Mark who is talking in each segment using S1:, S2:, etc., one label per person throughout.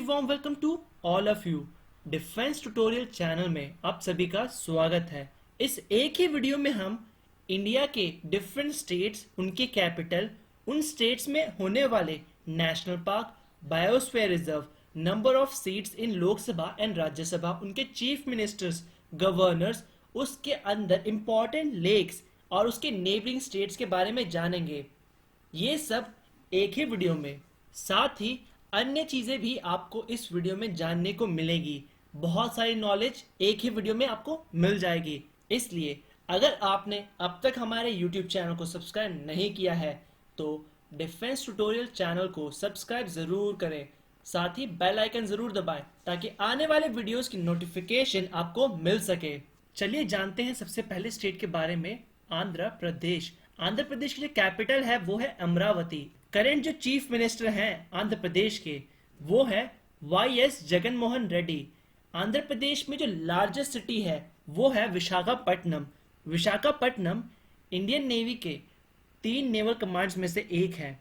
S1: Warm welcome to all of you. Defence tutorial channel में आप सभी का स्वागत है। इस एक ही वीडियो में हम इंडिया के डिफरेंट स्टेट्स, उनके कैपिटल, उन स्टेट्स में होने वाले national park, biosphere reserve, number of seats in Lok Sabha and Rajya Sabha, उनके चीफ मिनिस्टर्स, गवर्नर्स, उसके अंदर इंपॉर्टेंट लेक्स और उसके नेबरिंग स्टेट्स के बारे में जानेंगे। ये सब एक ही वीडियो में। साथ ही अन्य चीजें भी आपको इस वीडियो में जानने को मिलेगी। बहुत सारी नॉलेज एक ही वीडियो में आपको मिल जाएगी। इसलिए अगर आपने अब तक हमारे YouTube चैनल को सब्सक्राइब नहीं किया है तो डिफेंस ट्यूटोरियल चैनल को सब्सक्राइब जरूर करें। साथ ही बेल आइकन जरूर दबाएं ताकि आने वाले वीडियोस की नोटिफिकेशन आपको मिल सके। चलिए जानते हैं सबसे पहले स्टेट के बारे में, आंध्र प्रदेश। आंध्र प्रदेश की जो कैपिटल है वो है अमरावती। करंट जो चीफ मिनिस्टर हैं आंध्र प्रदेश के वो है YS जगन मोहन रेड्डी। आंध्र प्रदेश में जो लार्जेस्ट सिटी है वो है विशाखापट्टनम। विशाखापट्टनम इंडियन नेवी के 3 नेवल कमांड्स में से एक है।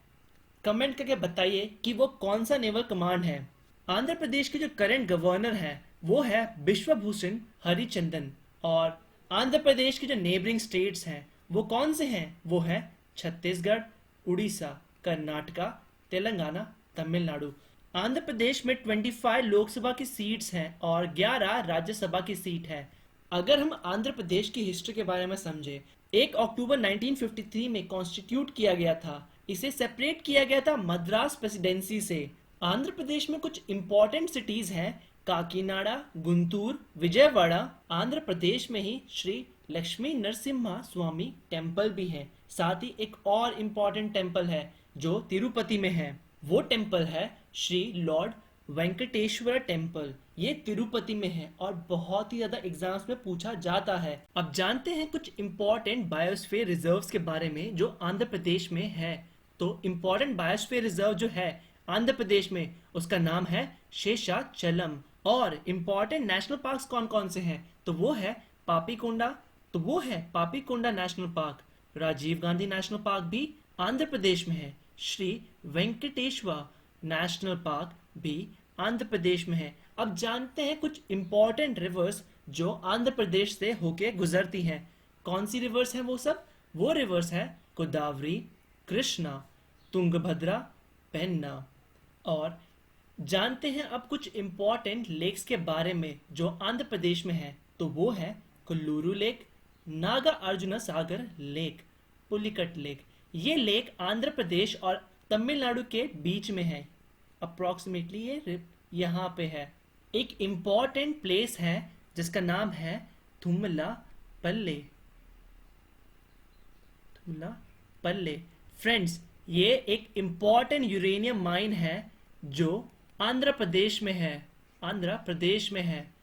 S1: कमेंट करके बताइए कि वो कौन सा नेवल कमांड है। आंध्र प्रदेश के जो करंट गवर्नर है वो है बिश्वभूषण हरिचंदन। और आंध्र प्रदेश के जो नेबरिंग स्टेट्स हैं वो कौन से हैं? वो है छत्तीसगढ़, उड़ीसा, कर्नाटका, तेलंगाना, तमिलनाडु। आंध्र प्रदेश में 25 लोकसभा की सीट्स हैं और 11 राज्यसभा की सीट है। अगर हम आंध्र प्रदेश की हिस्ट्री के बारे में समझे, 1 अक्टूबर 1953 में कॉन्स्टिट्यूट किया गया था। इसे सेपरेट किया गया था मद्रास प्रेसिडेंसी से। आंध्र प्रदेश में कुछ इंपॉर्टेंट सिटीज हैं: काकीनाडा, गुंटूर, विजयवाड़ा। आंध्र प्रदेश में ही श्री लक्ष्मी नरसिम्हा स्वामी टेम्पल भी है। साथ ही एक और इम्पॉर्टेंट टेम्पल है जो तिरुपति में है। वो टेम्पल है श्री लॉर्ड वेंकटेश्वर टेम्पल। ये तिरुपति में है और बहुत ही ज्यादा एग्जाम्स में पूछा जाता है। अब जानते हैं कुछ इम्पॉर्टेंट बायोस्फीयर रिजर्व्स के बारे में जो आंध्र प्रदेश में है। तो इम्पॉर्टेंट बायोस्फीयर रिजर्व जो है आंध्र प्रदेश में उसका नाम है शेषाचलम। और इम्पॉर्टेंट नेशनल पार्क्स कौन कौन से हैं? तो वो है Papikonda national park. Rajiv Gandhi national park भी आंध्र प्रदेश में है। श्री वेंकटेश्वर नेशनल पार्क भी आंध्र प्रदेश में है। अब जानते हैं कुछ इंपॉर्टेंट रिवर्स जो आंध्र प्रदेश से होके गुजरती हैं। कौन सी रिवर्स हैं वो सब? वो रिवर्स है गोदावरी, कृष्णा, तुंगभद्रा, पेन्ना। और जानते हैं अब कुछ इंपॉर्टेंट लेक्स के बारे में जो आंध्र प्रदेश में है। तो वो है कोल्लूरू लेक, नागा अर्जुना सागर लेक, पुलिकट लेक। ये लेक आंध्र प्रदेश और तमिलनाडु के बीच में है। अप्रोक्सीमेटली ये यहाँ पे है। एक इम्पॉर्टेंट प्लेस है जिसका नाम है थुमला पल्ले। फ्रेंड्स, ये एक इम्पॉर्टेंट यूरेनियम माइन है जो आंध्र प्रदेश में है।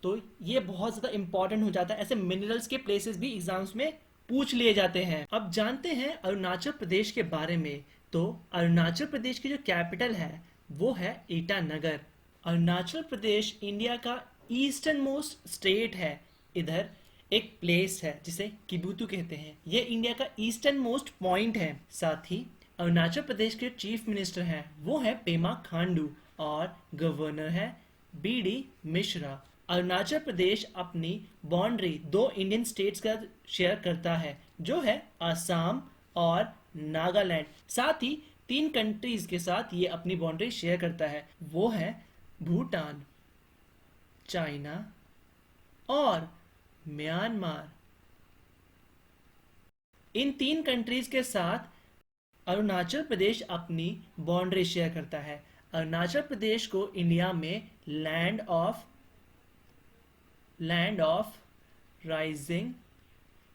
S1: तो ये बहुत ज्यादा इंपॉर्टेंट हो जाता है। ऐसे मिनरल्स के प्लेसेस भी एग्जाम्स में पूछ लिए जाते हैं। अब जानते हैं अरुणाचल प्रदेश के बारे में। तो अरुणाचल प्रदेश की जो कैपिटल है वो है ईटानगर। अरुणाचल प्रदेश इंडिया का ईस्टर्न मोस्ट स्टेट है। इधर एक प्लेस है जिसे किबुतु कहते हैं। ये इंडिया का ईस्टर्न मोस्ट पॉइंट है। साथ ही अरुणाचल प्रदेश के चीफ मिनिस्टर हैं वो है पेमा खांडू और गवर्नर है BD मिश्रा। अरुणाचल प्रदेश अपनी बाउंड्री 2 इंडियन स्टेट्स का शेयर करता है जो है असम और नागालैंड। साथ ही 3 कंट्रीज के साथ ये अपनी बाउंड्री शेयर करता है। वो है भूटान, चाइना और म्यांमार। इन 3 कंट्रीज के साथ अरुणाचल प्रदेश अपनी बाउंड्री शेयर करता है। अरुणाचल प्रदेश को इंडिया में लैंड ऑफ राइजिंग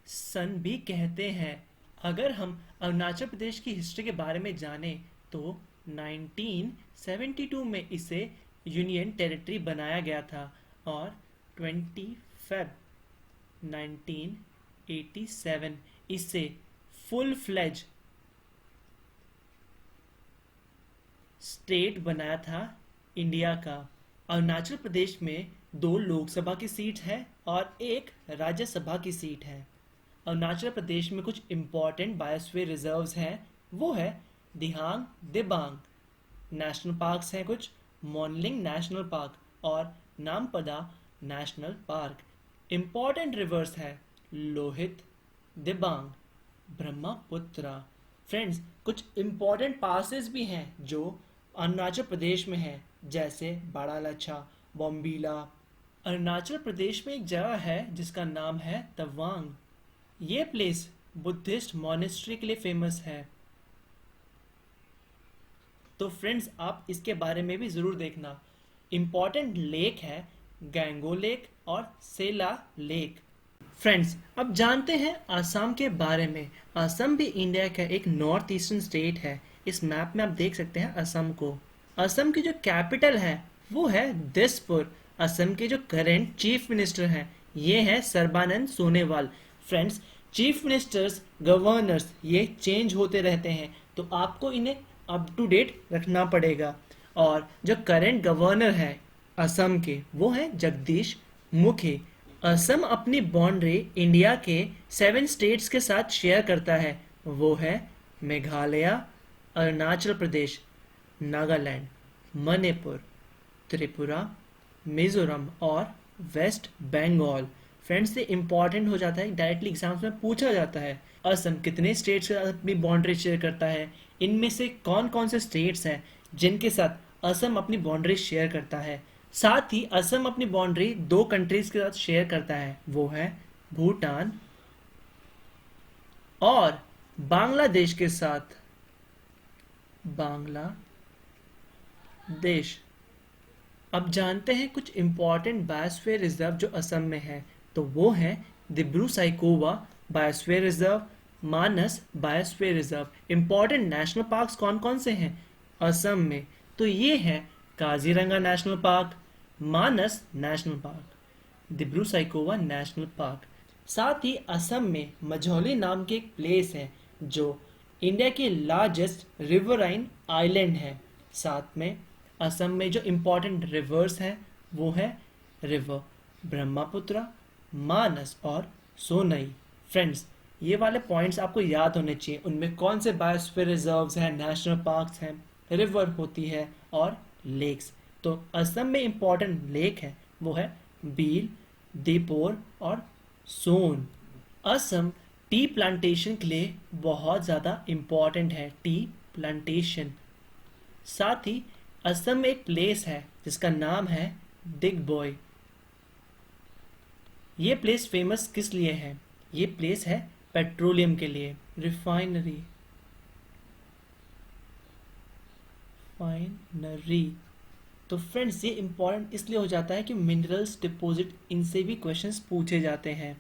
S1: सन भी कहते हैं। अगर हम अरुणाचल प्रदेश की हिस्ट्री के बारे में जानें तो 1972 में इसे यूनियन टेरिटरी बनाया गया था और 20 फेब 1987 इसे फुल फ्लेज स्टेट बनाया था इंडिया का। अरुणाचल प्रदेश में 2 लोकसभा की सीट है और 1 राज्यसभा की सीट है। अरुणाचल प्रदेश में कुछ इंपॉर्टेंट बायोस्फीयर रिजर्व्स हैं। वो है दिहांग दिबांग नेशनल पार्क्स हैं कुछ, मोनलिंग नेशनल पार्क और नामपदा नेशनल पार्क। इम्पॉर्टेंट रिवर्स है लोहित, दिबांग, ब्रह्मपुत्रा। फ्रेंड्स, कुछ इम्पॉर्टेंट पासेस भी हैं जो अरुणाचल प्रदेश में है, जैसे बाड़ालच्छा, बॉम्बीला। अरुणाचल प्रदेश में एक जगह है जिसका नाम है तवांग। ये प्लेस बुद्धिस्ट मॉनेस्ट्री के लिए फेमस है। तो फ्रेंड्स, आप इसके बारे में भी ज़रूर देखना। इम्पॉर्टेंट लेक है गैंगो लेक और सेला लेक। फ्रेंड्स, अब जानते हैं असम के बारे में। असम भी इंडिया का एक नॉर्थ ईस्टर्न स्टेट है। इस मैप में आप देख सकते हैं असम को। असम की जो कैपिटल है वो है दिसपुर। असम के जो करंट चीफ मिनिस्टर हैं ये हैं Sarbananda Sonowal. Friends, chief ministers, governors ये चेंज होते रहते हैं, तो आपको इन्हें अप टू डेट रखना पड़ेगा। और जो करंट गवर्नर है असम के वो हैं जगदीश मुखी। असम अपनी बाउंड्री इंडिया के 7 स्टेट्स के साथ शेयर करता है। वो है मेघालय, अरुणाचल प्रदेश, नागालैंड, मणिपुर, त्रिपुरा, मिजोरम और वेस्ट बंगाल। फ्रेंड्स, ये इंपॉर्टेंट हो जाता है, डायरेक्टली एग्जाम्स में पूछा जाता है। असम कितने स्टेट्स के साथ अपनी बाउंड्री शेयर करता है, इनमें से कौन कौन से स्टेट्स हैं जिनके साथ असम अपनी बाउंड्री शेयर करता है। साथ ही असम अपनी बाउंड्री 2 कंट्रीज के साथ शेयर करता है, वो है भूटान और बांग्लादेश के साथ। बांग्लादेश। अब जानते हैं कुछ इंपॉर्टेंट बायोस्फीयर रिजर्व जो असम में है। तो वो है Dibru Saikhowa biosphere reserve, Manas biosphere reserve. Important national parks कौन कौन से हैं असम में? तो ये है Kaziranga national park, Manas national park, Dibru Saikhowa national park. साथ ही असम में मझौली नाम की एक प्लेस है जो इंडिया की लार्जेस्ट रिवराइन आइलैंड है। साथ में असम में जो इम्पोर्टेंट रिवर्स हैं वो है रिवर ब्रह्मपुत्र, मानस और सोनई। फ्रेंड्स, ये वाले पॉइंट्स आपको याद होने चाहिए। उनमें कौन से बायोस्फीयर रिजर्व्स हैं, नेशनल पार्क्स हैं, रिवर होती है और लेक्स। तो असम में इम्पॉर्टेंट लेक है वो है बील, दीपोर और सोन। असम टी प्लांटेशन के लिए बहुत ज़्यादा इम्पॉर्टेंट है, टी प्लांटेशन। साथ ही असम में एक प्लेस है जिसका नाम है दिग्बोय। ये प्लेस फेमस किस लिए है? ये प्लेस है पेट्रोलियम के लिए, रिफाइनरी। तो फ्रेंड्स, ये इंपॉर्टेंट इसलिए हो जाता है कि मिनरल्स डिपॉजिट, इनसे भी क्वेश्चंस पूछे जाते हैं।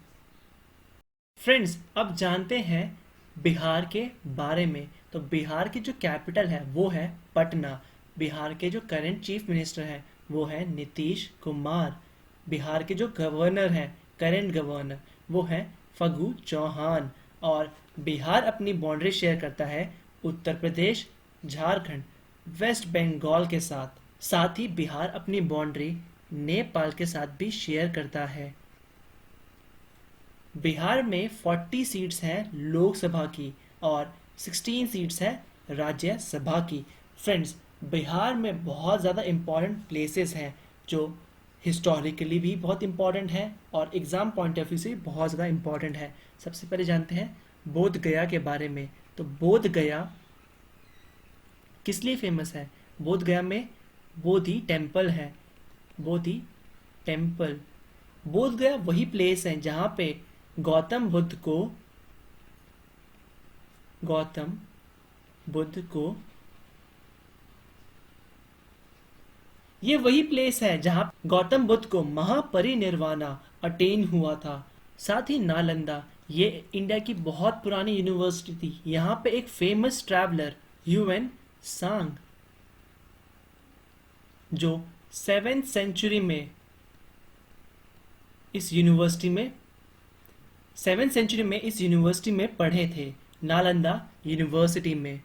S1: फ्रेंड्स, अब जानते हैं बिहार के बारे में। तो बिहार की जो कैपिटल है वो है पटना। बिहार के जो करंट चीफ मिनिस्टर हैं वो है नीतीश कुमार। बिहार के जो गवर्नर हैं, करंट गवर्नर, वो है फगू चौहान। और बिहार अपनी बाउंड्री शेयर करता है उत्तर प्रदेश, झारखंड, वेस्ट बंगाल के साथ। साथ ही बिहार अपनी बाउंड्री नेपाल के साथ भी शेयर करता है। बिहार में 40 सीट्स हैं लोकसभा की और 16 सीट्स हैं राज्यसभा की। फ्रेंड्स, बिहार में बहुत ज़्यादा इम्पॉर्टेंट प्लेसेस हैं जो हिस्टोरिकली भी बहुत इम्पॉर्टेंट है और एग्ज़ाम पॉइंट ऑफ व्यू से भी बहुत ज़्यादा इम्पॉर्टेंट है। सबसे पहले जानते हैं बोध गया के बारे में। तो बोध गया किस लिए फेमस है? बोध गया में बोधि टेम्पल है। बोधि टेम्पल। बोध गया वही प्लेस है जहाँ पे गौतम बुद्ध को ये वही प्लेस है जहां गौतम बुद्ध को महापरिनिर्वाणा अटेन हुआ था। साथ ही नालंदा, ये इंडिया की बहुत पुरानी यूनिवर्सिटी थी। यहाँ पे एक फेमस ट्रैवलर ह्यूएन सांग जो 7th सेंचुरी में इस यूनिवर्सिटी में पढ़े थे, नालंदा यूनिवर्सिटी में।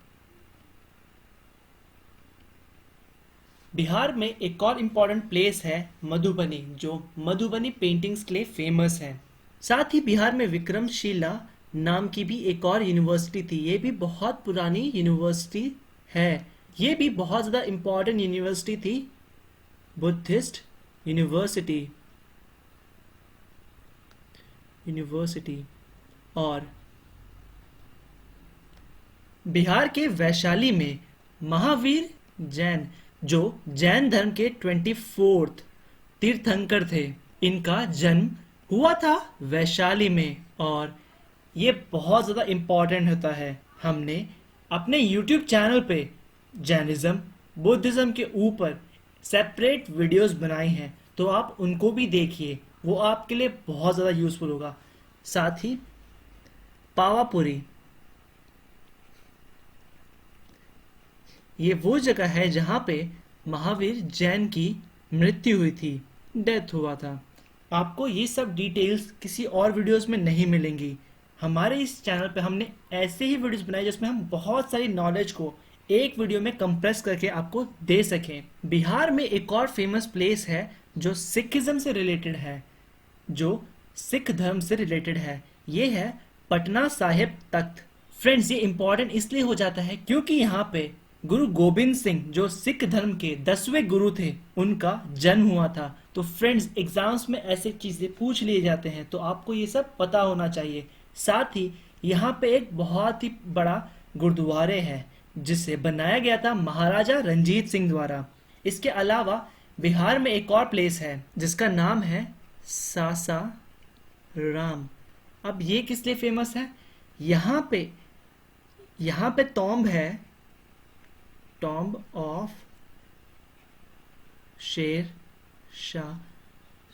S1: बिहार में एक और इम्पॉर्टेंट प्लेस है मधुबनी, जो मधुबनी पेंटिंग्स के लिए फेमस है। साथ ही बिहार में विक्रमशिला नाम की भी एक और यूनिवर्सिटी थी। ये भी बहुत पुरानी यूनिवर्सिटी है। ये भी बहुत ज़्यादा इम्पॉर्टेंट यूनिवर्सिटी थी बुद्धिस्ट यूनिवर्सिटी और बिहार के वैशाली में महावीर जैन, जो जैन धर्म के 24th तीर्थंकर थे, इनका जन्म हुआ था वैशाली में। और ये बहुत ज़्यादा इम्पॉर्टेंट होता है। हमने अपने YouTube चैनल पे जैनिज़्म बुद्धिज़्म के ऊपर सेपरेट वीडियोस बनाई हैं, तो आप उनको भी देखिए, वो आपके लिए बहुत ज़्यादा यूज़फुल होगा। साथ ही पावापुरी, ये वो जगह है जहाँ पे महावीर जैन की मृत्यु हुई थी, डेथ हुआ था। आपको ये सब डिटेल्स किसी और वीडियोस में नहीं मिलेंगी। हमारे इस चैनल पे हमने ऐसे ही वीडियोस बनाए जिसमें हम बहुत सारी नॉलेज को एक वीडियो में कंप्रेस करके आपको दे सकें। बिहार में एक और फेमस प्लेस है जो सिखिज्म से रिलेटेड है, जो सिख धर्म से रिलेटेड है। ये है पटना साहिब तख्त। फ्रेंड्स, ये इंपॉर्टेंट इसलिए हो जाता है क्योंकि यहाँ पे गुरु गोविंद सिंह, जो सिख धर्म के 10वें गुरु थे, उनका जन्म हुआ था। तो फ्रेंड्स, एग्जाम्स में ऐसे चीजें पूछ लिए जाते हैं, तो आपको ये सब पता होना चाहिए। साथ ही यहाँ पे एक बहुत ही बड़ा गुरुद्वारे है जिसे बनाया गया था महाराजा रंजीत सिंह द्वारा। इसके अलावा बिहार में एक और प्लेस है जिसका नाम है सासाराम। अब ये किस लिए फेमस है? यहाँ पे टॉम्ब है, टॉम्ब ऑफ शेर शाह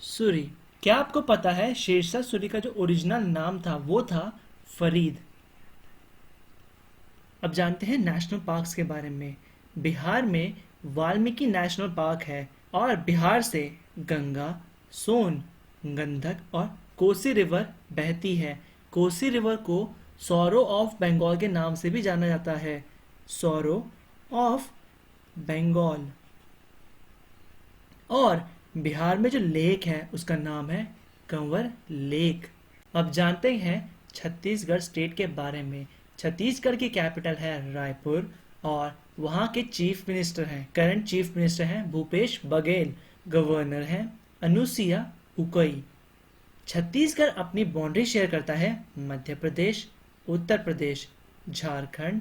S1: सूरी। क्या आपको पता है शेरशाह सूरी का जो ओरिजिनल नाम था वो था फरीद। अब जानते हैं नेशनल पार्क्स के बारे में। बिहार में वाल्मीकि नेशनल पार्क है और बिहार से गंगा, सोन, गंडक और कोसी रिवर बहती है। कोसी रिवर को सौरो ऑफ बंगाल के नाम से भी जाना जाता है, सौरो ऑफ बंगाल। और बिहार में जो लेक है उसका नाम है कंवर लेक। अब जानते हैं छत्तीसगढ़ स्टेट के बारे में। छत्तीसगढ़ की कैपिटल है रायपुर और वहाँ के चीफ मिनिस्टर हैं, करंट चीफ मिनिस्टर हैं भूपेश बघेल, गवर्नर हैं अनुसुईया उइके। छत्तीसगढ़ अपनी बाउंड्री शेयर करता है मध्य प्रदेश, उत्तर प्रदेश, झारखंड,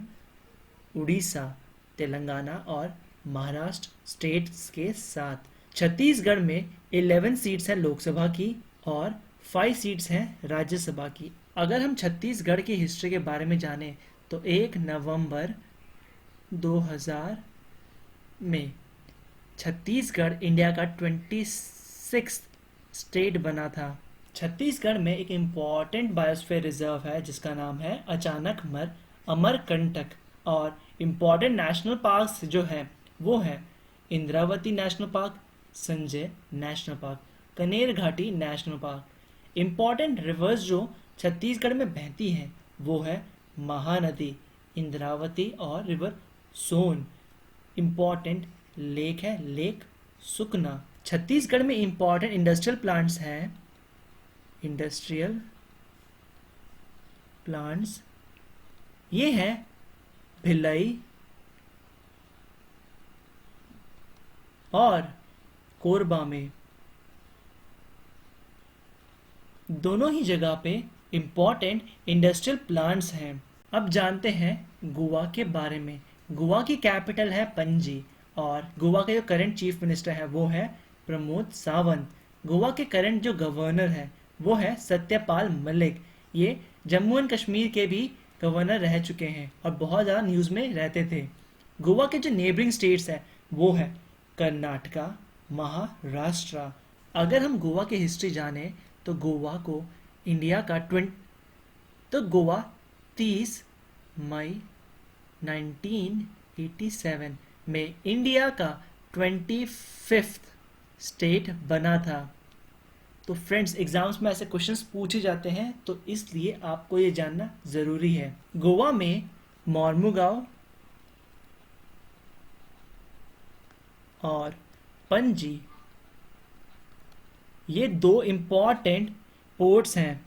S1: उड़ीसा, तेलंगाना और महाराष्ट्र स्टेट्स के साथ। छत्तीसगढ़ में 11 सीट्स हैं लोकसभा की और 5 सीट्स हैं राज्यसभा की। अगर हम छत्तीसगढ़ की हिस्ट्री के बारे में जानें तो 1 नवंबर 2000 में छत्तीसगढ़ इंडिया का 26th स्टेट बना था। छत्तीसगढ़ में एक इम्पॉर्टेंट बायोस्फीयर रिजर्व है जिसका नाम है अचानकमर अमरकंटक। और इम्पॉर्टेंट नेशनल पार्क्स जो है वो है Indravati national park, Sanjay national park, कनेर घाटी नेशनल पार्क। इम्पॉर्टेंट रिवर्स जो छत्तीसगढ़ में बहती हैं वो है महानदी, इंद्रावती और रिवर सोन। इम्पॉर्टेंट लेक है लेक सुकना। छत्तीसगढ़ में इम्पॉर्टेंट इंडस्ट्रियल प्लांट्स हैं, इंडस्ट्रियल प्लांट्स ये हैं भिलाई और कोरबा में। दोनों ही जगह पे इम्पॉर्टेंट इंडस्ट्रियल प्लांट्स हैं। अब जानते हैं गोवा के बारे में। गोवा की कैपिटल है पणजी और गोवा के जो करंट चीफ मिनिस्टर है वो है प्रमोद सावंत। गोवा के करंट जो गवर्नर है वो है सत्यपाल मलिक। ये जम्मू एंड कश्मीर के भी गवर्नर रह चुके हैं और बहुत ज़्यादा न्यूज़ में रहते थे। गोवा के जो नेबरिंग स्टेट्स हैं वो है कर्नाटका, महाराष्ट्र। अगर हम गोवा की हिस्ट्री जाने तो गोवा को इंडिया का 30 मई 1987 में इंडिया का 25th स्टेट बना था। तो फ्रेंड्स, एग्जाम्स में ऐसे क्वेश्चंस पूछे जाते हैं तो इसलिए आपको ये जानना ज़रूरी है। गोवा में मोर्मुगांव और पणजी ये 2 इम्पॉर्टेंट पोर्ट्स हैं।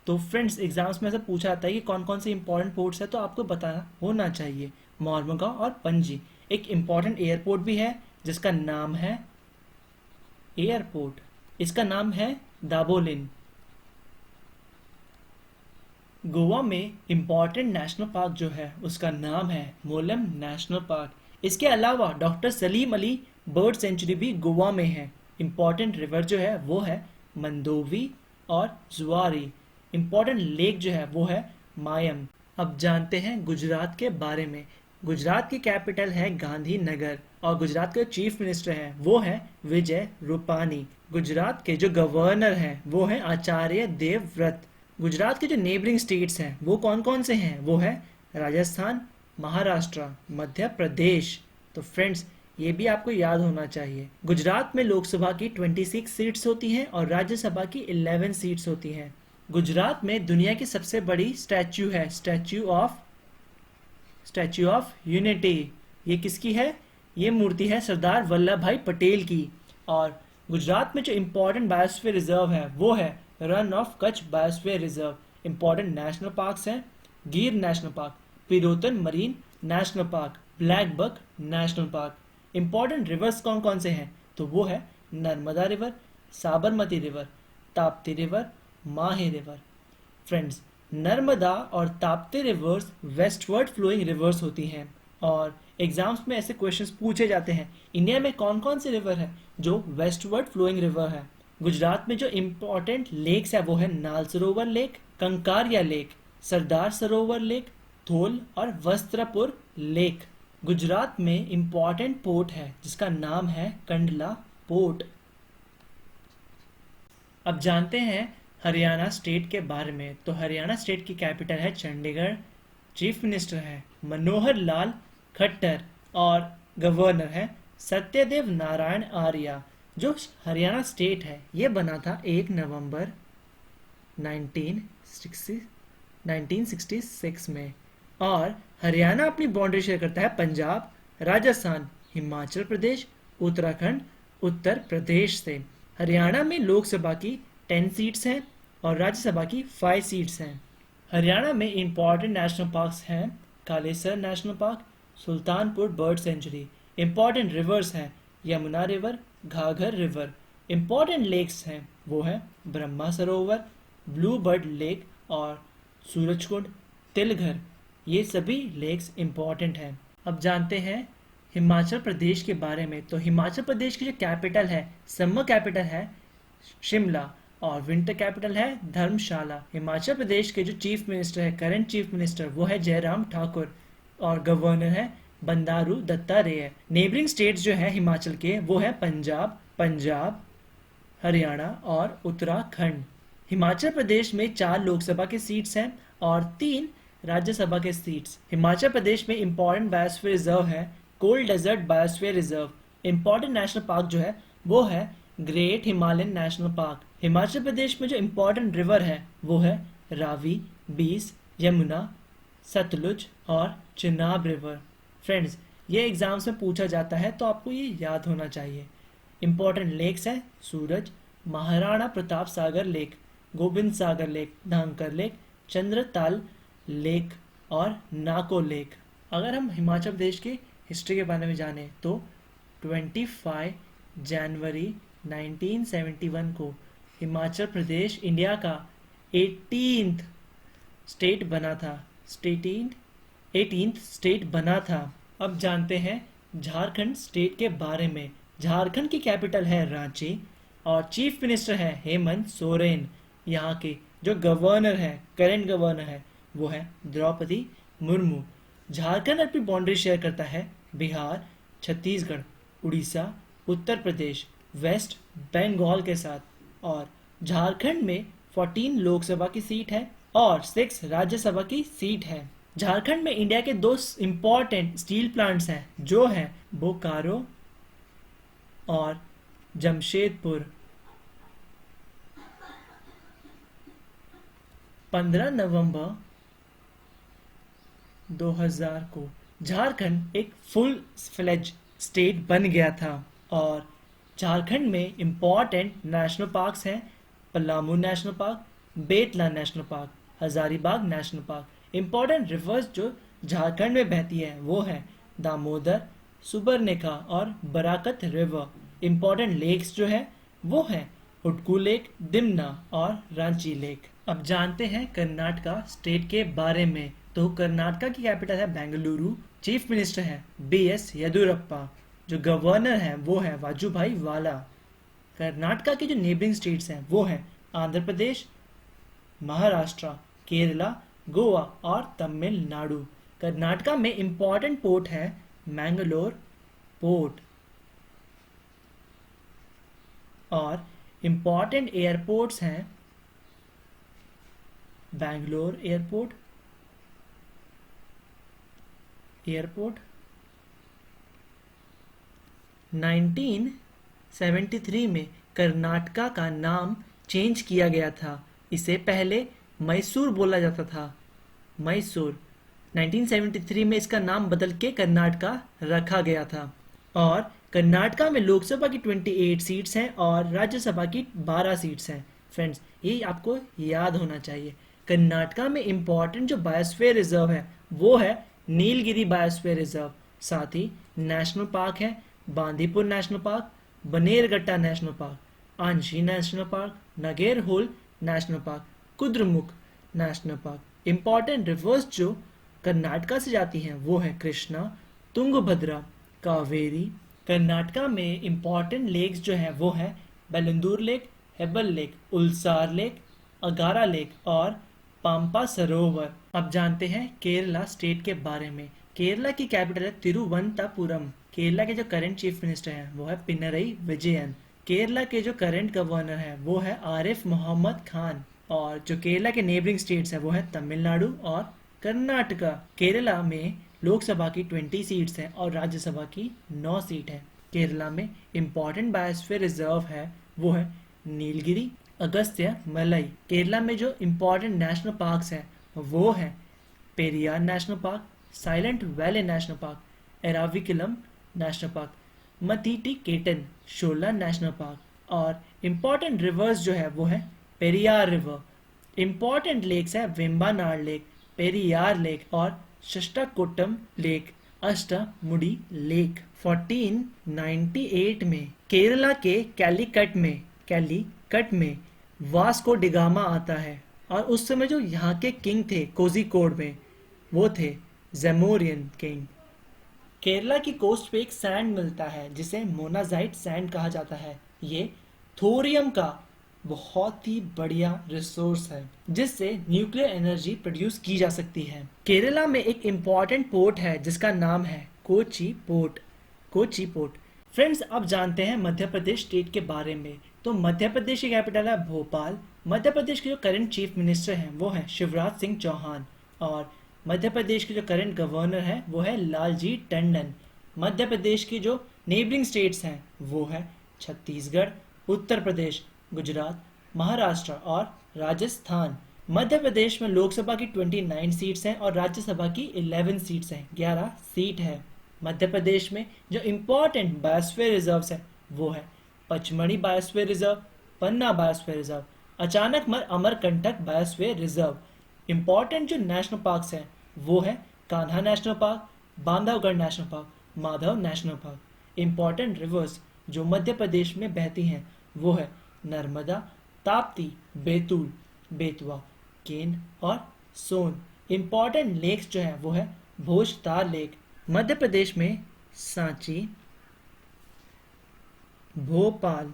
S1: तो फ्रेंड्स, एग्जाम्स में ऐसा पूछा जाता है कि कौन कौन से इंपॉर्टेंट पोर्ट्स है तो आपको बताना होना चाहिए। मोरमुगांव और पणजी। एक इम्पॉर्टेंट एयरपोर्ट भी है जिसका नाम है एयरपोर्ट, इसका नाम है दाबोलिम। गोवा में इम्पॉर्टेंट नेशनल पार्क जो है उसका नाम है मोलम नेशनल पार्क। इसके अलावा doctor Salim Ali bird sanctuary भी गोवा में है। इम्पॉर्टेंट रिवर जो है वो है मंदोवी और जुआरी। इम्पॉर्टेंट लेक जो है वो है मायम। अब जानते हैं गुजरात के बारे में। गुजरात की कैपिटल है गांधीनगर और गुजरात के चीफ मिनिस्टर हैं वो है विजय रूपानी। गुजरात के जो गवर्नर हैं वो है आचार्य देवव्रत। गुजरात के जो नेबरिंग स्टेट्स हैं वो कौन कौन से हैं, वो है राजस्थान, महाराष्ट्र, मध्य प्रदेश। तो फ्रेंड्स ये भी आपको याद होना चाहिए। गुजरात में लोकसभा की 26 सीट्स होती हैं और राज्यसभा की 11 सीट्स होती हैं। गुजरात में दुनिया की सबसे बड़ी स्टैच्यू है स्टैच्यू ऑफ यूनिटी। ये किसकी है? ये मूर्ति है सरदार वल्लभ भाई पटेल की। और गुजरात में जो इम्पोर्टेंट बायोस्फीयर रिजर्व है वो है run of Kutch biosphere reserve. Important national parks हैं Gir national park, Pirotan marine national park, blackbuck national park. Important rivers कौन कौन से हैं? तो वो है Narmada river, Sabarmati river, Tapti river, Mahi river. Friends Narmada और Tapti rivers westward flowing rivers होती हैं और एग्जाम्स में ऐसे क्वेश्चंस पूछे जाते हैं इंडिया में कौन कौन से रिवर है जो वेस्टवर्ड फ्लोइंग रिवर है। गुजरात में जो इम्पोर्टेंट लेक्स है वो है नाल सरोवर lake, कंकारिया lake, Sardar Sarovar lake, थोल और वस्त्रपुर लेक। गुजरात में इम्पोर्टेंट पोर्ट है जिसका नाम है कंडला पोर्ट। अब जानते हैं हरियाणा स्टेट के बारे में। तो हरियाणा स्टेट की कैपिटल है चंडीगढ़। चीफ मिनिस्टर है मनोहर लाल खट्टर और गवर्नर है सत्यदेव नारायण आर्य। जो हरियाणा स्टेट है ये बना था 1 नवंबर 1966 में। और हरियाणा अपनी बाउंड्री शेयर करता है पंजाब, राजस्थान, हिमाचल प्रदेश, उत्तराखंड, उत्तर प्रदेश से। हरियाणा में लोकसभा की 10 सीट्स हैं और राज्यसभा की 5 सीट्स हैं। हरियाणा में इम्पॉर्टेंट नेशनल पार्क्स हैं Kalesar national park, Sultanpur bird sanctuary. Important reverse हैं Yamuna river, घाघर river. Important lakes हैं वो है ब्रह्मा सरोवर, ब्लू बर्ड लेक और सूरजकुंड, तिलघर। ये सभी लेक्स इम्पॉर्टेंट हैं। अब जानते हैं हिमाचल प्रदेश के बारे में। तो हिमाचल प्रदेश की जो कैपिटल है, समर कैपिटल है शिमला और विंटर कैपिटल है धर्मशाला। हिमाचल प्रदेश के जो चीफ मिनिस्टर है, करंट चीफ मिनिस्टर, वो है जयराम ठाकुर और गवर्नर है बंडारू दत्तात्रेय। नेबरिंग स्टेट्स जो है हिमाचल के वो है पंजाब, हरियाणा और उत्तराखंड। हिमाचल प्रदेश में 4 लोकसभा की सीट्स हैं और 3 राज्यसभा के सीट्स। हिमाचल प्रदेश में इम्पॉर्टेंट बायोस्फीयर रिजर्व है cold desert biosphere reserve. Important national park जो है वो है great Himalayan national park. Himachal Pradesh में जो इम्पॉर्टेंट रिवर है वो है रावी, बीस, यमुना, सतलुज और चिनाब रिवर। फ्रेंड्स ये एग्जाम्स में पूछा जाता है तो आपको ये याद होना चाहिए। इम्पॉर्टेंट लेक्स है Suraj, Maharana Pratap Sagar lake, Govind Sagar lake, Dhankar lake, Chandratal lake और नाको लेक। अगर हम हिमाचल प्रदेश की हिस्ट्री के बारे में जानें तो 25 जनवरी 1971 को हिमाचल प्रदेश इंडिया का 18th स्टेट बना था। 18th स्टेट बना था। अब जानते हैं झारखंड स्टेट के बारे में। झारखंड की कैपिटल है रांची और चीफ मिनिस्टर है हेमंत सोरेन। यहाँ के जो गवर्नर है, करंट गवर्नर है, वो है द्रौपदी मुर्मू। झारखंड अपनी बाउंड्री शेयर करता है बिहार, छत्तीसगढ़, उड़ीसा, उत्तर प्रदेश, वेस्ट बंगाल के साथ। और झारखंड में 14 लोकसभा की सीट है और 6 राज्यसभा की सीट है। झारखंड में इंडिया के 2 इम्पॉर्टेंट स्टील प्लांट्स हैं जो हैं बोकारो और जमशेदपुर। 15 नवंबर 2000 को झारखंड एक फुल फ्लेज स्टेट बन गया था। और झारखंड में इम्पॉर्टेंट नेशनल पार्क्स हैं Palamu national park, Betla national park, Hazaribagh national park. Important rivers जो झारखंड में बहती है वो है दामोदर, सुबर्णिका और बराकत रिवर। इम्पोर्टेंट लेक्स जो है वो है हुडकू लेक, दिमना और रांची लेक। अब जानते हैं कर्नाटका स्टेट के बारे में। तो कर्नाटका की कैपिटल है बेंगलुरु, चीफ मिनिस्टर है BS येदुरप्पा, जो गवर्नर है वो है वाजूभाई वाला। कर्नाटका की जो नेबरिंग स्टेट्स हैं वो है आंध्र प्रदेश, महाराष्ट्र, केरला, गोवा और तमिलनाडु। कर्नाटका में इंपॉर्टेंट पोर्ट है मैंगलोर पोर्ट, और इंपॉर्टेंट एयरपोर्ट्स हैं बैंगलोर एयरपोर्ट, 1973 में कर्नाटका का नाम चेंज किया गया था। इसे पहले मैसूर बोला जाता था, मैसूर। 1973 में इसका नाम बदल के कर्नाटका रखा गया था। और कर्नाटका में लोकसभा की 28 सीट्स हैं और राज्यसभा की 12 सीट्स हैं। फ्रेंड्स, ये आपको याद होना चाहिए। कर्नाटका में इंपॉर्टेंट जो बायोस्फीयर रिजर्व है वो है नीलगिरी बायोस्फीयर रिजर्व। साथ ही नेशनल पार्क है Bandipur national park, Bannerghatta national park, Anshi national park, Nagarhole national park, Kudremukh national park. Important rivers जो कर्नाटका से जाती हैं वो है कृष्णा, तुंगभद्रा, कावेरी। कर्नाटका में इंपॉर्टेंट लेक्स जो है वो है Bellandur lake, Hebbal lake, Ulsoor lake, Agara lake और पाम्पा सरोवर। अब जानते हैं केरला स्टेट के बारे में। केरला की कैपिटल है तिरुवनंतपुरम। केरला के जो करंट चीफ मिनिस्टर हैं वो है पिनरई विजयन। केरला के जो करंट गवर्नर है वो है आरिफ मोहम्मद खान। और जो केरला के नेबरिंग स्टेट्स है वो है तमिलनाडु और कर्नाटका। केरला में लोकसभा की 20 सीट्स हैं और राज्यसभा की 9 सीट है। केरला में इंपॉर्टेंट बायोस्फीयर रिजर्व है वो है नीलगिरी, अगस्त्य मलई। केरला में जो इंपॉर्टेंट नेशनल पार्क्स हैं वो है Periyar national park, silent valley national park, Eravikulam national park, Mathikettan Shola national park. और इम्पॉर्टेंट रिवर्स जो है वो है पेरियार रिवर। इम्पॉर्टेंट लेक्स है वेम्बानाड लेक, पेरियार लेक और शष्टाकोटम लेक, अष्टामुडी लेक। 1498 में केरला के कैलीकट में वास्को डिगामा आता है। और उस समय जो यहाँ के किंग थे कोझिकोड में वो थे जेमोरियन किंग। केरला की कोस्ट पे एक सैंड मिलता है जिसे मोनाजाइट सैंड कहा जाता है। ये थोरियम का बहुत ही बढ़िया रिसोर्स है जिससे न्यूक्लियर एनर्जी प्रोड्यूस की जा सकती है। केरला में एक इम्पॉर्टेंट पोर्ट है जिसका नाम है कोची पोर्ट। फ्रेंड्स, अब जानते हैं मध्य प्रदेश स्टेट के बारे में। तो मध्य प्रदेश की कैपिटल है भोपाल। मध्य प्रदेश के जो करंट चीफ मिनिस्टर हैं वो है शिवराज सिंह चौहान। और मध्य प्रदेश के जो करंट गवर्नर है वो है लालजी टंडन। मध्य प्रदेश की जो नेबरिंग स्टेट्स हैं वो है छत्तीसगढ़, उत्तर प्रदेश, गुजरात, महाराष्ट्र और राजस्थान। मध्य प्रदेश में लोकसभा की 29 सीट्स हैं और राज्यसभा की 11 सीट्स हैं, 11 सीट है। मध्य प्रदेश में जो इम्पोर्टेंट बायोस्फीयर रिजर्व्स है वो है Pachmarhi biosphere reserve, Panna biosphere reserve, Achanakmar Amarkantak biosphere reserve. Important जो नेशनल पार्क्स हैं वो है Kanha national park, Bandhavgarh national park, Madhav national park. Important rivers जो मध्य प्रदेश में बहती हैं वो है नर्मदा, ताप्ती, बैतूल, बेतवा, केन और सोन। इम्पॉर्टेंट लेक्स जो है वो है भोजताल लेक। मध्य प्रदेश में सांची, भोपाल,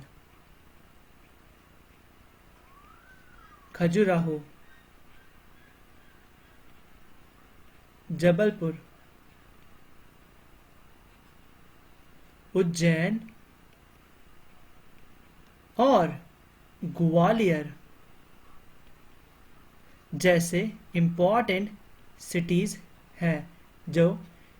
S1: खजुराहो, जबलपुर, उज्जैन और ग्वालियर जैसे इम्पॉर्टेंट सिटीज़ हैं जो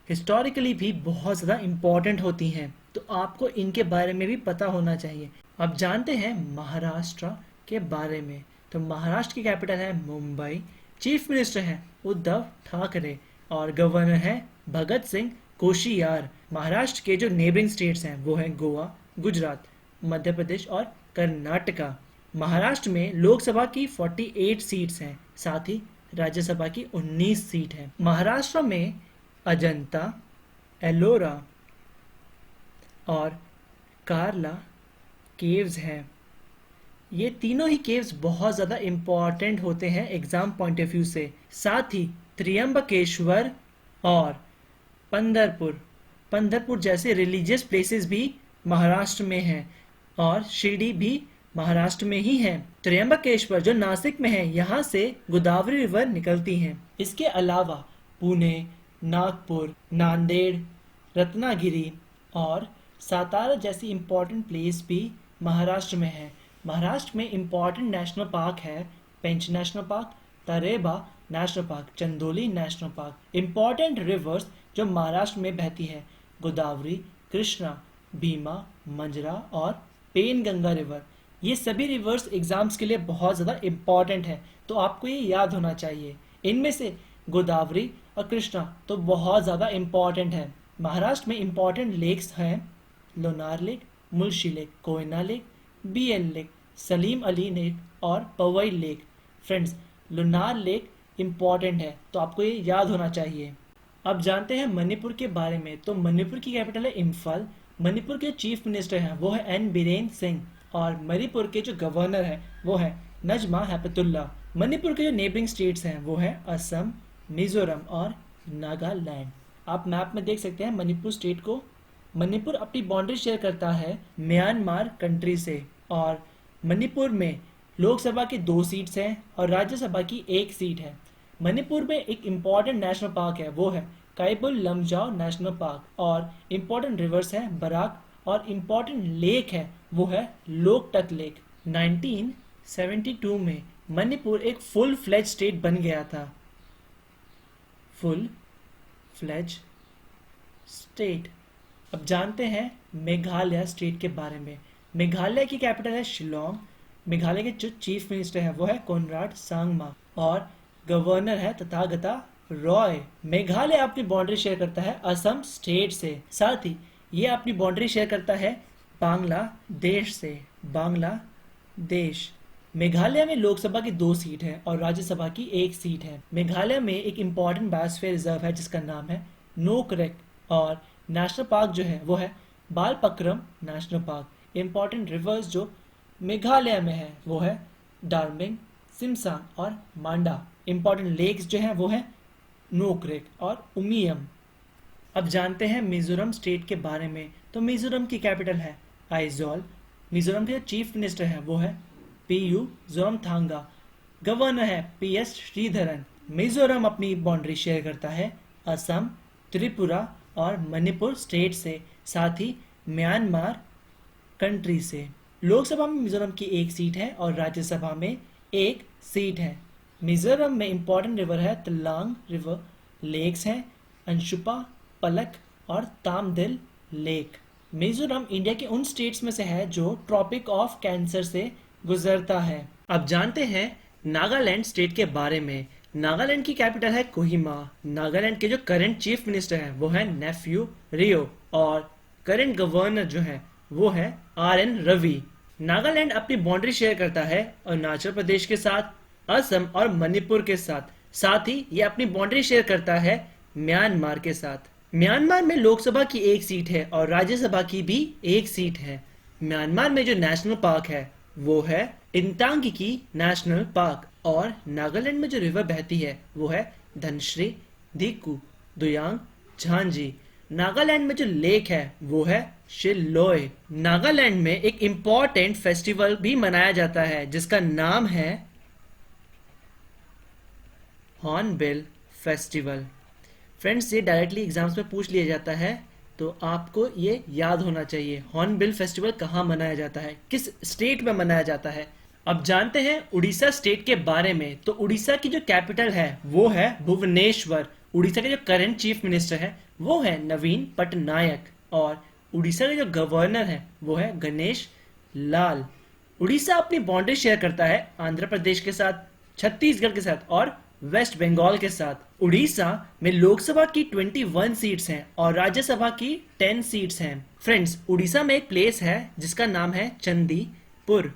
S1: हिस्टोरिकली भी बहुत ज़्यादा इम्पॉर्टेंट होती हैं। तो आपको इनके बारे में भी पता होना चाहिए। अब जानते हैं महाराष्ट्र के बारे में। तो महाराष्ट्र की कैपिटल है मुंबई। चीफ मिनिस्टर है उद्धव ठाकरे और गवर्नर है भगत सिंह कोशियार। महाराष्ट्र के जो नेबरिंग स्टेट्स हैं वो हैं गोवा, गुजरात, मध्य प्रदेश और कर्नाटका। महाराष्ट्र में लोकसभा की 48 सीट्स हैं, साथ ही राज्यसभा की 19 सीट है। महाराष्ट्र में अजंता, एलोरा और कार्ला केव्स हैं। ये तीनों ही केव्स बहुत ज़्यादा इम्पॉर्टेंट होते हैं एग्जाम पॉइंट ऑफ व्यू से। साथ ही त्र्यंबकेश्वर और पंढरपुर जैसे रिलीजियस प्लेसेस भी महाराष्ट्र में हैं और शिरडी भी महाराष्ट्र में ही है। त्र्यंबकेश्वर जो नासिक में है, यहाँ से गोदावरी रिवर निकलती है। इसके अलावा पुणे, नागपुर, नांदेड़, रत्नागिरी और सातारा जैसी इम्पोर्टेंट प्लेस भी महाराष्ट्र में है। महाराष्ट्र में इम्पोर्टेंट नेशनल पार्क है Pench national park, Tadoba national park, Chandoli national park. Important rivers जो महाराष्ट्र में बहती है, गोदावरी, कृष्णा, भीमा, मंजरा और पेनगंगा रिवर। ये सभी रिवर्स एग्जाम्स के लिए बहुत ज़्यादा इम्पॉर्टेंट है, तो आपको ये याद होना चाहिए। इनमें से गोदावरी और कृष्णा तो बहुत ज़्यादा इम्पॉर्टेंट है। महाराष्ट्र में इम्पॉर्टेंट लेक्स हैं Lonar lake, Mulshi lake, Koyna lake, BL lake, Salim Ali lake और Powai lake. Friends, Lonar lake important है, तो आपको ये याद होना चाहिए। अब जानते हैं मणिपुर के बारे में। तो मणिपुर की कैपिटल है इम्फाल। मणिपुर के चीफ मिनिस्टर हैं वो है N बीरेन सिंह और मणिपुर के जो गवर्नर है वो है नजमा हेपतुल्ला। मणिपुर के जो नेबरिंग स्टेट्स हैं वो है असम, मिजोरम और नागालैंड। आप मैप में देख सकते हैं मणिपुर स्टेट को। मणिपुर अपनी बाउंड्री शेयर करता है म्यांमार कंट्री से और मणिपुर में लोकसभा की 2 सीट्स हैं और राज्यसभा की 1 सीट है। मणिपुर में एक इम्पॉर्टेंट नेशनल पार्क है वो है काइबुल लमजाओ नेशनल पार्क और इम्पॉर्टेंट रिवर्स है बराक और इम्पॉर्टेंट लेक है वो है लोकटक लेक। 1972 में मणिपुर एक फुल फ्लेज स्टेट बन गया था। Full fledge state. अब जानते हैं मेघालय स्टेट के बारे में। मेघालय की कैपिटल है शिलोंग। मेघालय के जो चीफ मिनिस्टर है वो है कोनराड सांगमा और गवर्नर है तथागता रॉय। मेघालय अपनी बाउंड्री शेयर करता है असम स्टेट से। साथ ही ये अपनी बाउंड्री शेयर करता है बांग्लादेश से। बांग्लादेश। मेघालय में लोकसभा की 2 सीट है और राज्यसभा की 1 सीट है। मेघालय में एक इम्पॉर्टेंट बायोस्फीयर रिजर्व है जिसका नाम है नोकरेक और नेशनल पार्क जो है वो है Balphakram national park. Important rivers जो मेघालय में है वो है डार्मिंग, सिमसांग और मांडा। इम्पॉर्टेंट लेक्स जो है वो है नोकरेक और उमियम। अब जानते हैं मिजोरम स्टेट के बारे में। तो मिजोरम की कैपिटल है आइजॉल। मिजोरम के चीफ मिनिस्टर है वो है PU जोरमथांगा। गवर्नर है PS श्रीधरन। मिजोरम अपनी बाउंड्री शेयर करता है असम, त्रिपुरा और मणिपुर स्टेट से, साथ ही म्यांमार कंट्री से। लोकसभा में मिजोरम की 1 सीट है और राज्यसभा में 1 सीट है। मिजोरम में इम्पॉर्टेंट रिवर है तलांग रिवर। लेक्स हैं अंशुपा, पलक और तामदिल लेक। मिजोरम इंडिया के उन स्टेट्स में से है जो ट्रॉपिक ऑफ कैंसर से गुजरता है। अब जानते हैं नागालैंड स्टेट के बारे में। नागालैंड की कैपिटल है कोहिमा। नागालैंड के जो करंट चीफ मिनिस्टर हैं वो है नेफ्यू रियो और करंट गवर्नर जो है वो है RN रवि। नागालैंड अपनी बाउंड्री शेयर करता है अरुणाचल प्रदेश के साथ, असम और मणिपुर के साथ। साथ ही ये अपनी बाउंड्री शेयर करता है म्यांमार के साथ। म्यांमार में लोकसभा की 1 सीट है और राज्यसभा की भी 1 सीट है। म्यांमार में जो नेशनल पार्क है वो है इंतांगिकी नेशनल पार्क और नागालैंड में जो रिवर बहती है वो है धनश्री, धीकू, दुयांग, झांजी। नागालैंड में जो लेक है वो है शिलोय। नागालैंड में एक इम्पॉर्टेंट फेस्टिवल भी मनाया जाता है जिसका नाम है हॉर्नबिल फेस्टिवल। फ्रेंड्स, ये डायरेक्टली एग्जाम्स में पूछ लिया जाता है तो आपको ये याद होना चाहिए हॉर्नबिल फेस्टिवल कहाँ मनाया जाता है, किस स्टेट में मनाया जाता है। अब जानते हैं उड़ीसा स्टेट के बारे में। तो उड़ीसा की जो कैपिटल है वो है भुवनेश्वर। उड़ीसा के जो करंट चीफ मिनिस्टर है वो है नवीन पटनायक और उड़ीसा के जो गवर्नर है वो है गणेश लाल। उड़ीसा अपनी बाउंड्री शेयर करता है आंध्र प्रदेश के साथ, छत्तीसगढ़ के साथ और वेस्ट बंगाल के साथ। उड़ीसा में लोकसभा की 21 सीट्स हैं और राज्यसभा की 10 सीट्स हैं। फ्रेंड्स, उड़ीसा में एक प्लेस है जिसका नाम है चंदीपुर।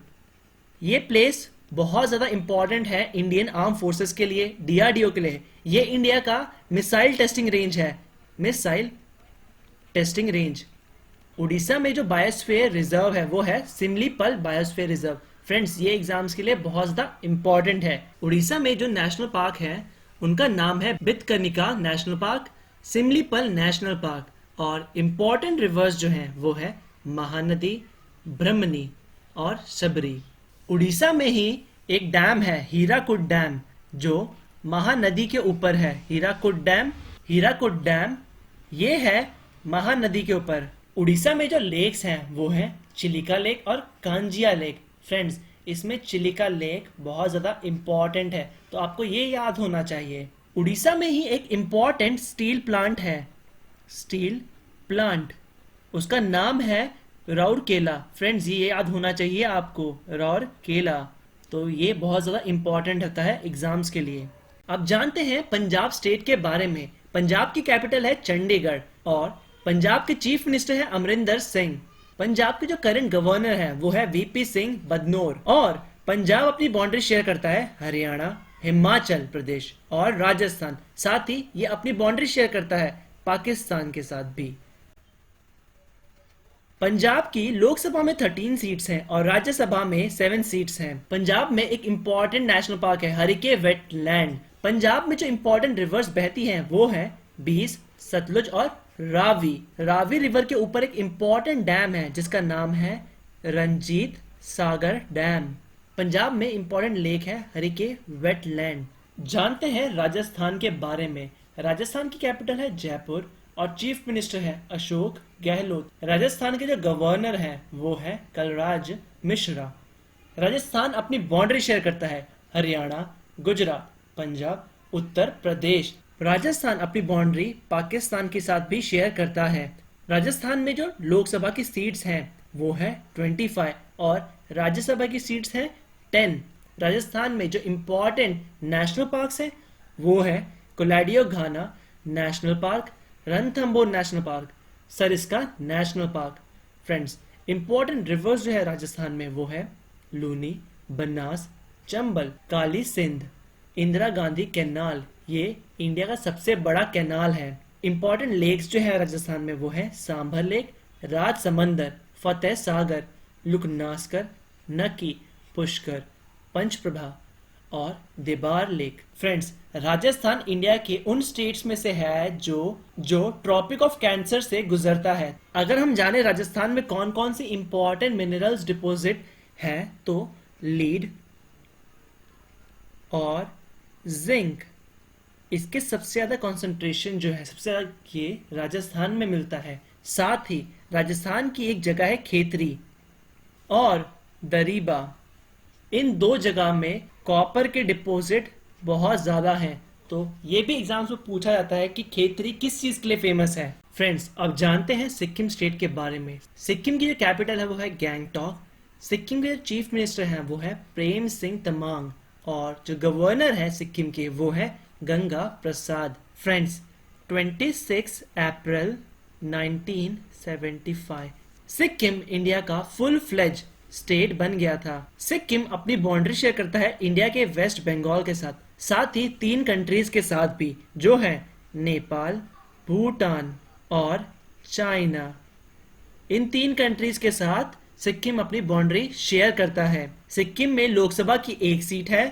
S1: ये प्लेस बहुत ज़्यादा इंपॉर्टेंट है इंडियन आर्म फोर्सेस के लिए, डीआरडीओ के लिए। ये इंडिया का मिसाइल टेस्टिंग रेंज है, मिसाइल टेस्टिंग रेंज। उड़ीसा में जो बायोस्फीयर रिजर्व है वो है सिमलीपल बायोस्फीयर रिजर्व। फ्रेंड्स, ये एग्जाम्स के लिए बहुत ज़्यादा इंपॉर्टेंट है। उड़ीसा में जो नेशनल पार्क है उनका नाम है Bhitarkanika national park, Similipal national park. और इम्पॉर्टेंट रिवर्स जो हैं वो है महानदी, ब्रह्मणी और शबरी। उड़ीसा में ही एक डैम है हीराकुड डैम, जो महानदी के ऊपर है। हीराकुड डैम ये है महानदी के ऊपर। उड़ीसा में जो लेक्स हैं वो हैं चिलिका लेक और कांजिया लेक। फ्रेंड्स, इसमें चिलिका लेक बहुत ज़्यादा इम्पॉर्टेंट है, तो आपको ये याद होना चाहिए। उड़ीसा में ही एक इम्पॉर्टेंट स्टील प्लांट है, स्टील प्लांट, उसका नाम है राउरकेला। फ्रेंड्स, ये याद होना चाहिए आपको, राउरकेला। तो ये बहुत ज़्यादा इम्पॉर्टेंट होता है एग्जाम्स के लिए। अब जानते हैं पंजाब स्टेट के बारे में। पंजाब की कैपिटल है चंडीगढ़ और पंजाब के चीफ मिनिस्टर है अमरिंदर सिंह। पंजाब के जो करंट गवर्नर है वो है वीपी सिंह बदनौर। और पंजाब अपनी बाउंड्री शेयर करता है हरियाणा, हिमाचल प्रदेश और राजस्थान। साथ ही ये अपनी बाउंड्री शेयर करता है पाकिस्तान के साथ भी। पंजाब की लोकसभा में 13 सीट्स हैं और राज्यसभा में 7 सीट्स हैं। पंजाब में एक इम्पॉर्टेंट नेशनल पार्क है हरिके वेटलैंड। पंजाब में जो इम्पॉर्टेंट रिवर्स बहती हैं वो है बीस, सतलुज और रावी। रावी रिवर के ऊपर एक इम्पॉर्टेंट डैम है जिसका नाम है रंजीत सागर डैम। पंजाब में इम्पॉर्टेंट लेक है हरिके वेटलैंड। जानते हैं राजस्थान के बारे में। राजस्थान की कैपिटल है जयपुर और चीफ मिनिस्टर है अशोक गहलोत। राजस्थान के जो गवर्नर हैं वो है कलराज मिश्रा। राजस्थान अपनी बाउंड्री शेयर करता है हरियाणा, गुजरात, पंजाब, उत्तर प्रदेश। राजस्थान अपनी बाउंड्री पाकिस्तान के साथ भी शेयर करता है। राजस्थान में जो लोकसभा की सीट्स हैं वो है 25 और राज्यसभा की सीट्स हैं 10। राजस्थान में जो इम्पोर्टेंट नेशनल पार्क्स हैं वो है Keoladeo Ghana national park, Ranthambore national park, Sariska national park. Friends, important rivers जो है राजस्थान में वो है लूनी, बनास, चंबल, काली सिंध, इंदिरा गांधी कैनाल। ये इंडिया का सबसे बड़ा कैनाल है। इंपॉर्टेंट लेक्स जो है राजस्थान में वो है सांभर लेक, राजसमंदर, फतेह सागर, लुकनास्कर, नकी, पुष्कर, पंचप्रभा और देबार लेक। फ्रेंड्स, राजस्थान इंडिया के उन स्टेट्स में से है जो ट्रॉपिक ऑफ कैंसर से गुजरता है। अगर हम जाने राजस्थान में कौन कौन सी इंपॉर्टेंट मिनरल्स डिपॉजिट हैं तो लीड और जिंक, इसके सबसे ज्यादा कंसंट्रेशन जो है सबसे ज्यादा ये राजस्थान में मिलता है। साथ ही राजस्थान की एक जगह है खेतरी और दरीबा। इन दो जगह में कॉपर के डिपॉजिट बहुत ज्यादा हैं, तो ये भी एग्जाम्स में पूछा जाता है कि खेतरी किस चीज के लिए फेमस है। फ्रेंड्स, अब जानते हैं सिक्किम स्टेट के बारे में। सिक्किम की जो कैपिटल है वो है गैंगटॉक। सिक्किम के जो चीफ मिनिस्टर हैं वो है प्रेम सिंह तमांग और जो गवर्नर है सिक्किम के वो है गंगा प्रसाद। फ्रेंड्स, 26 अप्रैल 1975 सिक्किम इंडिया का फुल फ्लेज स्टेट बन गया था। सिक्किम अपनी बाउंड्री शेयर करता है इंडिया के वेस्ट बंगाल के साथ ही 3 कंट्रीज के साथ भी, जो है नेपाल, भूटान और चाइना। इन 3 कंट्रीज के साथ सिक्किम अपनी बाउंड्री शेयर करता है। सिक्किम में लोकसभा की 1 सीट है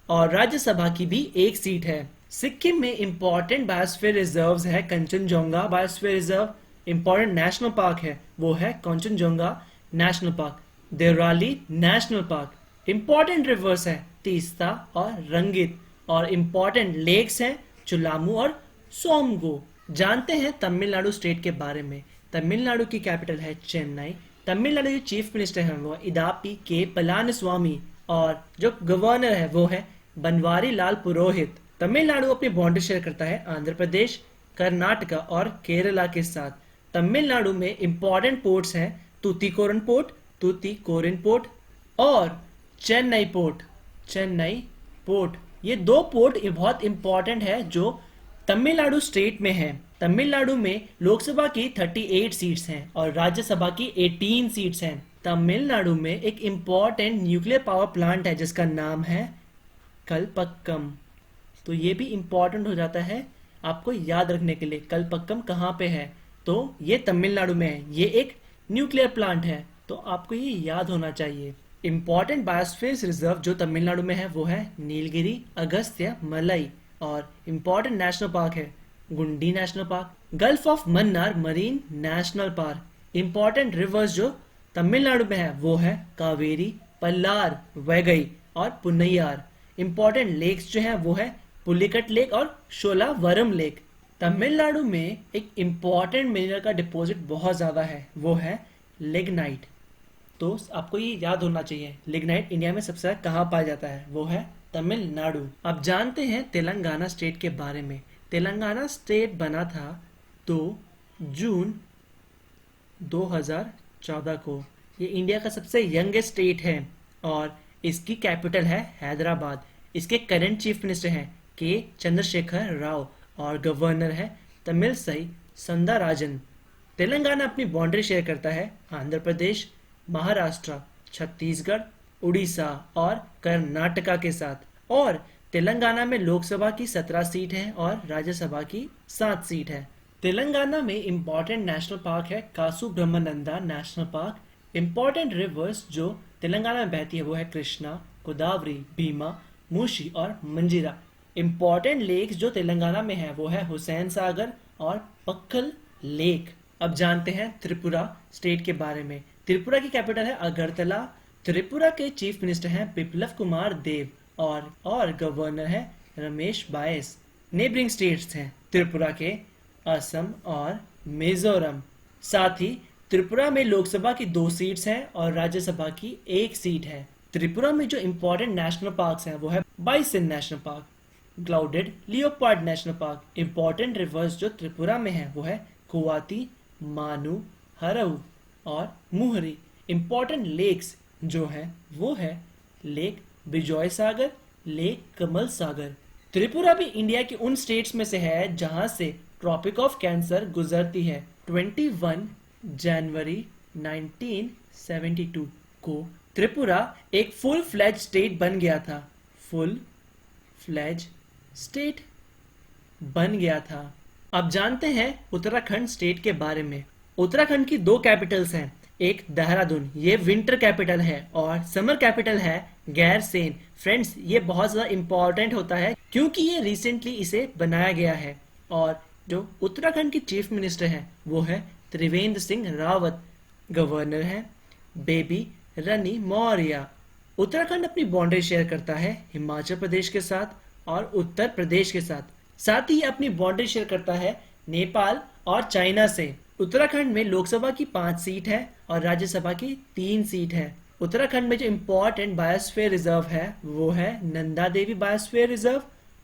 S1: और राज्यसभा की भी 1 सीट है। सिक्किम में इंपॉर्टेंट बायोस्फीयर रिजर्व्स है Kanchenjunga biosphere reserve. Important national park है वो है Kanchenjunga national park, Devrali national park. Important rivers है तीस्ता और रंगित और इंपॉर्टेंट लेक्स हैं चुलामू और सोमगो। जानते हैं तमिलनाडु स्टेट के बारे में। तमिलनाडु की कैपिटल है चेन्नई। तमिलनाडु के चीफ मिनिस्टर हैं वो इदापी के पलानीस्वामी और जो गवर्नर है वो है बनवारी लाल पुरोहित। तमिलनाडु अपनी बाउंड्री शेयर करता है आंध्र प्रदेश, कर्नाटका और केरला के साथ। तमिलनाडु में इंपॉर्टेंट पोर्ट्स हैं तूतीकोरन पोर्ट और चेन्नई पोर्ट। ये 2 पोर्ट बहुत इंपॉर्टेंट है जो तमिलनाडु स्टेट में है। तमिलनाडु में लोकसभा की 38 सीट्स हैं और राज्यसभा की 18 सीट्स हैं। तमिलनाडु में एक इम्पॉर्टेंट न्यूक्लियर पावर प्लांट है जिसका नाम है कलपक्कम। तो ये भी इम्पॉर्टेंट हो जाता है आपको याद रखने के लिए। कलपक्कम कहाँ पे है? तो ये तमिलनाडु में है। ये एक न्यूक्लियर प्लांट है, तो आपको ये याद होना चाहिए। इम्पॉर्टेंट बायोस्फीयर रिजर्व जो तमिलनाडु में है वो है नीलगिरी, अगस्त्य, मलई। और इम्पॉर्टेंट नेशनल पार्क है गुंडी national park, gulf of Mannar marine national park. Important rivers जो तमिलनाडु में है वो है कावेरी, पल्लार, वैगई और पुन्नैयार। इम्पॉर्टेंट लेक्स जो है वो है पुलिकट लेक और शोलावरम लेक। तमिलनाडु में एक इम्पॉर्टेंट मिनरल का डिपॉजिट बहुत ज़्यादा है, वो है लिग्नाइट। तो आपको ये याद होना चाहिए, लिग्नाइट इंडिया में सबसे ज़्यादा कहाँ पाया जाता है, वो है तमिलनाडु। अब जानते हैं तेलंगाना स्टेट के बारे में। तेलंगाना स्टेट बना था 2 जून 2014 को। ये इंडिया का सबसे यंगेस्ट स्टेट है और इसकी कैपिटल है हैदराबाद। इसके करंट चीफ मिनिस्टर हैं के चंद्रशेखर राव और गवर्नर है तमिलसाई सौंदरराजन। तेलंगाना अपनी बाउंड्री शेयर करता है आंध्र प्रदेश, महाराष्ट्र, छत्तीसगढ़, उड़ीसा और कर्नाटका के साथ। और तेलंगाना में लोकसभा की 17 सीट है और राज्यसभा की 7 सीट है। तेलंगाना में इम्पॉर्टेंट नेशनल पार्क है कासु Brahmananda national park. Important rivers जो तेलंगाना में बहती है वो है कृष्णा, गोदावरी, भीमा, मूशी और मंजीरा। इम्पॉर्टेंट लेक्स जो तेलंगाना में है वो है हुसैन सागर और पक्खल लेक। अब जानते हैं त्रिपुरा स्टेट के बारे में। त्रिपुरा की कैपिटल है अगरतला। त्रिपुरा के चीफ मिनिस्टर हैं बिप्लब कुमार देव और गवर्नर है रमेश बायस। नेबरिंग स्टेट्स हैं त्रिपुरा के असम और मिजोरम। साथ ही त्रिपुरा में लोकसभा की 2 सीट्स हैं और राज्यसभा की 1 सीट है। त्रिपुरा में जो इम्पोर्टेंट नेशनल पार्क्स हैं वो है bison national park, clouded leopard national park. Important rivers जो त्रिपुरा में है वो है कुवाती, मानू, हरऊ और मुहरी। इम्पोर्टेंट लेक्स जो है वो है लेक बिजॉय सागर, लेक कमल सागर। त्रिपुरा भी इंडिया के उन स्टेट्स में से है जहां से ट्रॉपिक ऑफ कैंसर गुजरती है। 21 जनवरी 1972 को त्रिपुरा एक फुल फ्लैज स्टेट बन गया था। फुल फ्लैज स्टेट बन गया था। अब जानते हैं उत्तराखंड स्टेट के बारे में। उत्तराखंड की 2 कैपिटल्स हैं, एक देहरादून, ये विंटर कैपिटल है, और समर कैपिटल है गैरसेन। फ्रेंड्स, ये बहुत ज़्यादा इंपॉर्टेंट होता है क्योंकि ये रिसेंटली इसे बनाया गया है। और जो उत्तराखंड की चीफ मिनिस्टर हैं वो है त्रिवेंद्र सिंह रावत। गवर्नर है बेबी रनी मौर्य। उत्तराखंड अपनी बाउंड्री शेयर करता है हिमाचल प्रदेश के साथ और उत्तर प्रदेश के साथ ही अपनी बाउंड्री शेयर करता है नेपाल और चाइना से। उत्तराखंड में लोकसभा की 5 सीट है और राज्यसभा की 3 सीट है। उत्तराखंड में जो इम्पोर्टेंट बायोस्फीयर रिजर्व है वो है Nanda Devi biosphere reserve.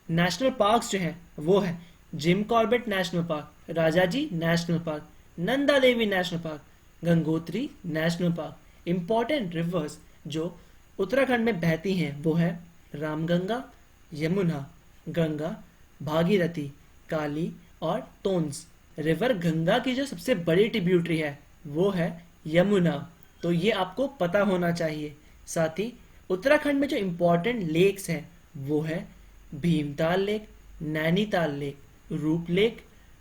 S1: National parks जो है वो है Jim Corbett national park, Rajaji national park, Nanda Devi national park, Gangotri national park. Important rivers जो उत्तराखंड में बहती हैं वो है रामगंगा, यमुना, गंगा, भागीरथी, काली और टोन्स। रिवर गंगा की जो सबसे बड़ी ट्रिब्यूटरी है वो है यमुना, तो ये आपको पता होना चाहिए। साथ ही उत्तराखंड में जो इम्पोर्टेंट लेक्स हैं वो है भीमताल लेक, नैनीताल लेक, रूप लेक,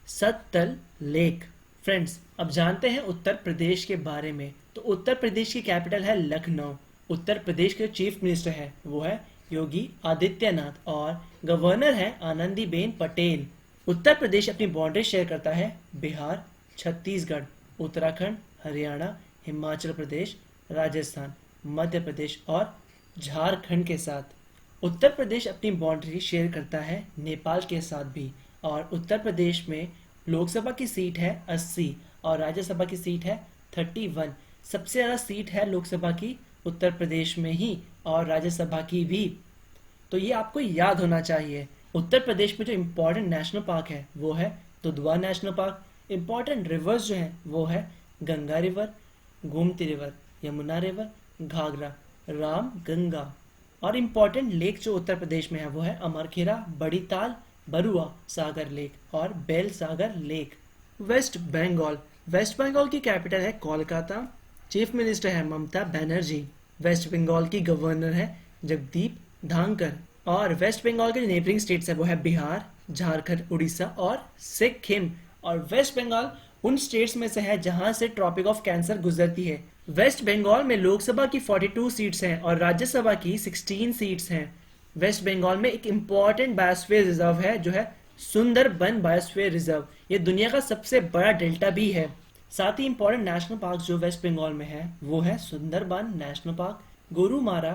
S1: सत्तल लेक। फ्रेंड्स, अब जानते हैं उत्तर प्रदेश के बारे में। तो उत्तर प्रदेश की कैपिटल है लखनऊ। उत्तर प्रदेश के चीफ मिनिस्टर है वो है योगी आदित्यनाथ और गवर्नर है आनंदीबेन पटेल। उत्तर प्रदेश अपनी बाउंड्री शेयर करता है बिहार, छत्तीसगढ़, उत्तराखंड, हरियाणा, हिमाचल प्रदेश, राजस्थान, मध्य प्रदेश और झारखंड के साथ। उत्तर प्रदेश अपनी बाउंड्री शेयर करता है नेपाल के साथ भी। और उत्तर प्रदेश में लोकसभा की सीट है 80 और राज्यसभा की सीट है 31। सबसे ज़्यादा सीट है लोकसभा की उत्तर प्रदेश में ही और राज्यसभा की भी, तो ये आपको याद होना चाहिए। उत्तर प्रदेश में जो इम्पोर्टेंट नेशनल पार्क है वो है Dudhwa national park. Important rivers जो हैं वो है Ganga river, Gomti river, Yamuna river, Ghaghara, Ram Ganga. और इम्पोर्टेंट लेक जो उत्तर प्रदेश में है वो है अमरखेरा, बड़ी ताल, बरुआ सागर लेक और बेल सागर लेक। वेस्ट बंगाल की कैपिटल है कोलकाता। चीफ मिनिस्टर है ममता बनर्जी। वेस्ट बंगाल की गवर्नर है जगदीप धांकर। और वेस्ट बंगाल के जो नेबरिंग स्टेट्स है वो है बिहार, झारखंड, उड़ीसा और सिक्किम। और वेस्ट बंगाल उन स्टेट्स में से है जहां से ट्रॉपिक ऑफ कैंसर गुजरती है। वेस्ट बंगाल में लोकसभा की 42 सीट्स हैं और राज्यसभा की 16 सीट्स हैं। वेस्ट बंगाल में एक इम्पॉर्टेंट बायोस्फीयर रिजर्व है जो है सुंदरबन बायोस्फीयर रिजर्व। ये दुनिया का सबसे बड़ा डेल्टा भी है। साथ ही इम्पोर्टेंट नेशनल पार्क जो वेस्ट बंगाल में है वो है Sundarban national park, Gorumara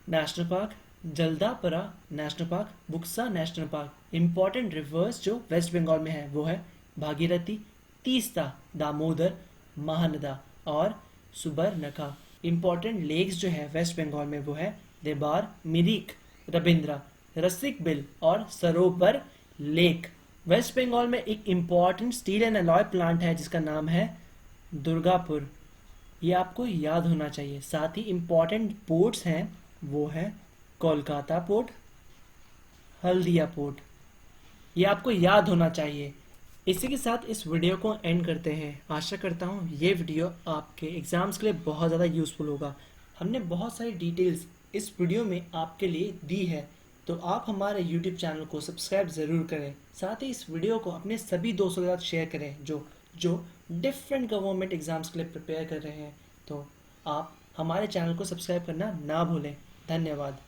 S1: national park, Jaldapara national park, Buxa national park. Important rivers जो वेस्ट बंगाल में है वो है भागीरथी, तीस्ता, दामोदर, महानदा और सुबर्णका। इम्पोर्टेंट लेक्स जो है वेस्ट बंगाल में वो है देबार, मिरिक, रबिंद्रा, रसिक बिल और सरोवर लेक। वेस्ट बंगाल में एक important steel and alloy plant है जिसका नाम है दुर्गापुर। ये आपको याद होना चाहिए। साथ ही इम्पॉर्टेंट पोर्ट्स हैं वो है कोलकाता पोर्ट, हल्दिया पोर्ट। ये आपको याद होना चाहिए। इसी के साथ इस वीडियो को एंड करते हैं। आशा करता हूँ ये वीडियो आपके एग्जाम्स के लिए बहुत ज़्यादा यूज़फुल होगा। हमने बहुत सारी डिटेल्स इस वीडियो में आपके लिए दी है, तो आप हमारे YouTube चैनल को सब्सक्राइब ज़रूर करें। साथ ही इस वीडियो को अपने सभी दोस्तों के साथ शेयर करें जो जो डिफरेंट गवर्नमेंट एग्जाम्स के लिए प्रिपेयर कर रहे हैं। तो आप हमारे चैनल को सब्सक्राइब करना ना भूलें। धन्यवाद।